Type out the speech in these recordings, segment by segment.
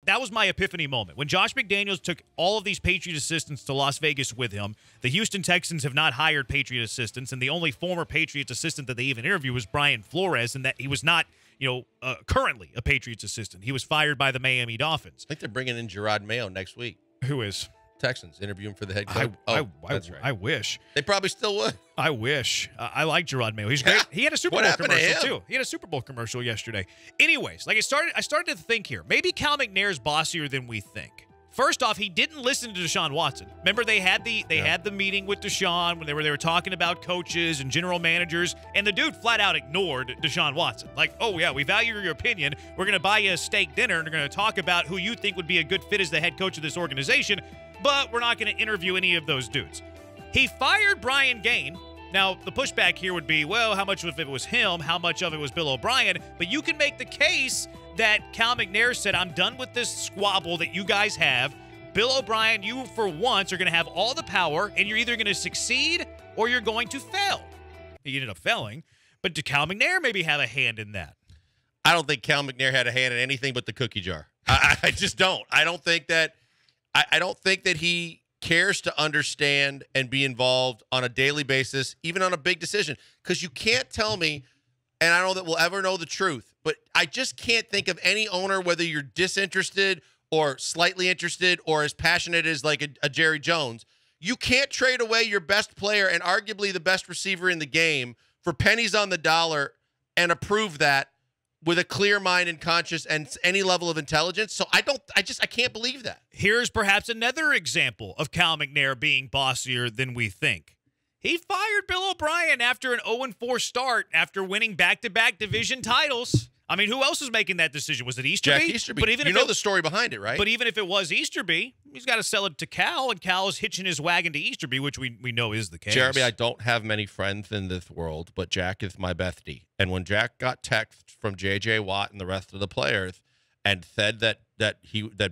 that was my epiphany moment. When Josh McDaniels took all of these Patriot assistants to Las Vegas with him, the Houston Texans have not hired Patriot assistants, and the only former Patriots assistant that they even interviewed was Brian Flores, and that he was not, currently a Patriots assistant. He was fired by the Miami Dolphins. I think they're bringing in Gerard Mayo next week. Who is? Texans, interview him for the head coach. That's right. I wish. They probably still would. I wish. I like Gerard Mayo. He's great. He had a Super Bowl commercial, too. He had a Super Bowl commercial yesterday. Anyways, I started to think here. Maybe Cal McNair's bossier than we think. First off, he didn't listen to Deshaun Watson. Remember, they had the meeting with Deshaun when they were talking about coaches and general managers, and the dude flat out ignored Deshaun Watson. Like, oh yeah, we value your opinion. We're gonna buy you a steak dinner, and we're gonna talk about who you think would be a good fit as the head coach of this organization, but we're not gonna interview any of those dudes. He fired Brian Gaine. Now, the pushback here would be, well, how much of it was him? How much of it was Bill O'Brien? But you can make the case that Cal McNair said, I'm done with this squabble that you guys have. Bill O'Brien, you for once are going to have all the power, and you're either going to succeed or you're going to fail. He ended up failing, but did Cal McNair maybe have a hand in that? I don't think Cal McNair had a hand in anything but the cookie jar. I just don't. I don't think that he cares to understand and be involved on a daily basis, even on a big decision. Because you can't tell me, and I don't know that we'll ever know the truth, but I just can't think of any owner, whether you're disinterested or slightly interested or as passionate as like a Jerry Jones, you can't trade away your best player and arguably the best receiver in the game for pennies on the dollar and approve that with a clear mind and conscience and any level of intelligence. So I can't believe that. Here's perhaps another example of Cal McNair being bossier than we think. He fired Bill O'Brien after an 0-4 start after winning back-to-back division titles. I mean, who else was making that decision? Was it Easterby? Jack Easterby. But even the story behind it, right? But even if it was Easterby, he's got to sell it to Cal, and Cal is hitching his wagon to Easterby, which we know is the case. Jeremy, I don't have many friends in this world, but Jack is my bestie. And when Jack got text from J.J. Watt and the rest of the players and said that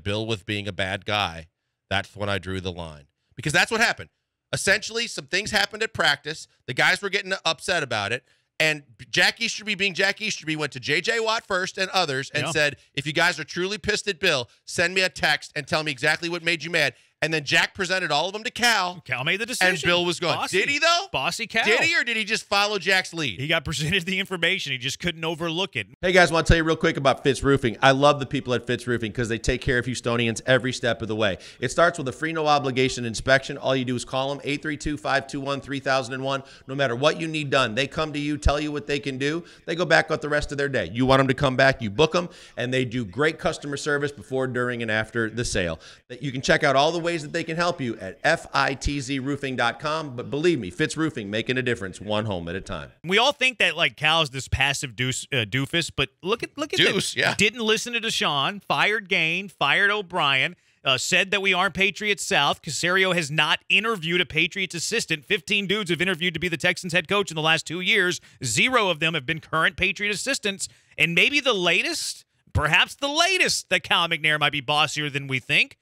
Bill was being a bad guy, that's when I drew the line. Because that's what happened. Essentially, some things happened at practice. The guys were getting upset about it. And Jack Easterby, being Jack Easterby, went to J.J. Watt first and others and said, if you guys are truly pissed at Bill, send me a text and tell me exactly what made you mad. And then Jack presented all of them to Cal. Cal made the decision. And Bill was going. Bossy. Did he, though? Bossy Cal. Did he, or did he just follow Jack's lead? He got presented the information. He just couldn't overlook it. Hey, guys, I want to tell you real quick about Fitz Roofing. I love the people at Fitz Roofing because they take care of Houstonians every step of the way. It starts with a free no-obligation inspection. All you do is call them, 832-521-3001. No matter what you need done, they come to you, tell you what they can do. They go back with the rest of their day. You want them to come back, you book them, and they do great customer service before, during, and after the sale. You can check out all the ways that they can help you at fitzroofing.com. But believe me, Fitz Roofing, making a difference one home at a time. We all think that like Cal's this passive doofus, but look at Deuce, this. yeah. Didn't listen to Deshaun, fired Gaine, fired O'Brien, said that we aren't Patriots South. Caserio has not interviewed a Patriots assistant. 15 dudes have interviewed to be the Texans head coach in the last 2 years. 0 of them have been current Patriot assistants. And maybe the latest, perhaps the latest, that Cal McNair might be bossier than we think.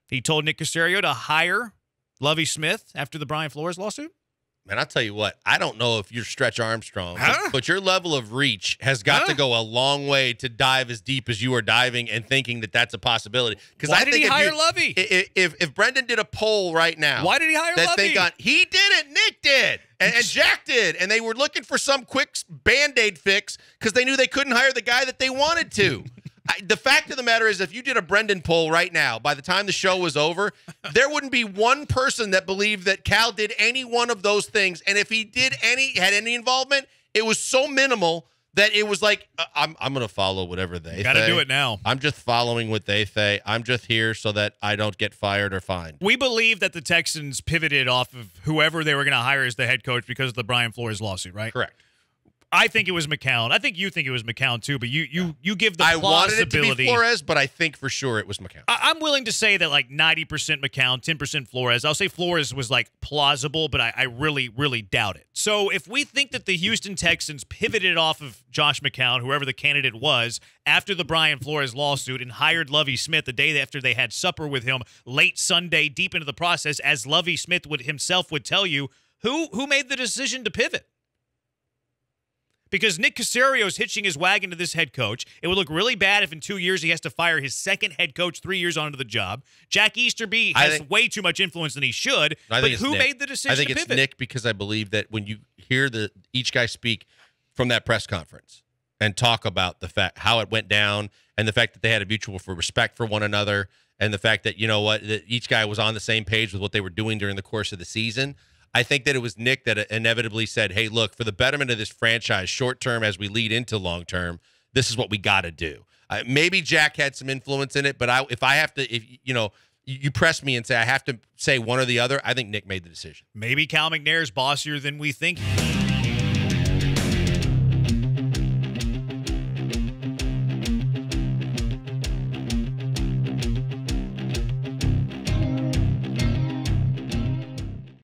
He told Nick Caserio to hire Lovie Smith after the Brian Flores lawsuit. Man, I'll tell you what, I don't know if you're Stretch Armstrong, Huh? but your level of reach has got to go a long way to dive as deep as you are diving and thinking that that's a possibility. Why did he hire Lovie? If Brendan did a poll right now. Why did he hire Lovie? He did it, Nick did, and Jack did, and they were looking for some quick Band-Aid fix because they knew they couldn't hire the guy that they wanted to. The fact of the matter is, if you did a Brendan poll right now, by the time the show was over, there wouldn't be one person that believed that Cal did any one of those things. And if he had any involvement, it was so minimal that it was like, I'm going to follow whatever they say. Got to do it now. I'm just following what they say. I'm just here so that I don't get fired or fined. We believe that the Texans pivoted off of whoever they were going to hire as the head coach because of the Brian Flores lawsuit, right? Correct. I think it was McCown. I think you think it was McCown too, but you give the plausibility. I wanted it to be Flores, but I think for sure it was McCown. I'm willing to say that like 90% McCown, 10% Flores. I'll say Flores was like plausible, but I really, really doubt it. So if we think that the Houston Texans pivoted off of Josh McCown, whoever the candidate was, after the Brian Flores lawsuit and hired Lovie Smith the day after they had supper with him late Sunday, deep into the process, as Lovie Smith himself would tell you, who made the decision to pivot? Because Nick Caserio's hitching his wagon to this head coach. It would look really bad if in 2 years he has to fire his second head coach 3 years onto the job. Jack Easterby has way too much influence than he should. But who made the decision to pivot? I think it's Nick, because I believe that when you hear each guy speak from that press conference and talk about the fact how it went down and the fact that they had a mutual respect for one another and the fact that, that each guy was on the same page with what they were doing during the course of the season, I think that it was Nick that inevitably said, hey, look, for the betterment of this franchise, short term as we lead into long term, this is what we got to do. Maybe Jack had some influence in it, but if you press me and say I have to say one or the other, I think Nick made the decision. Maybe Cal McNair's bossier than we think.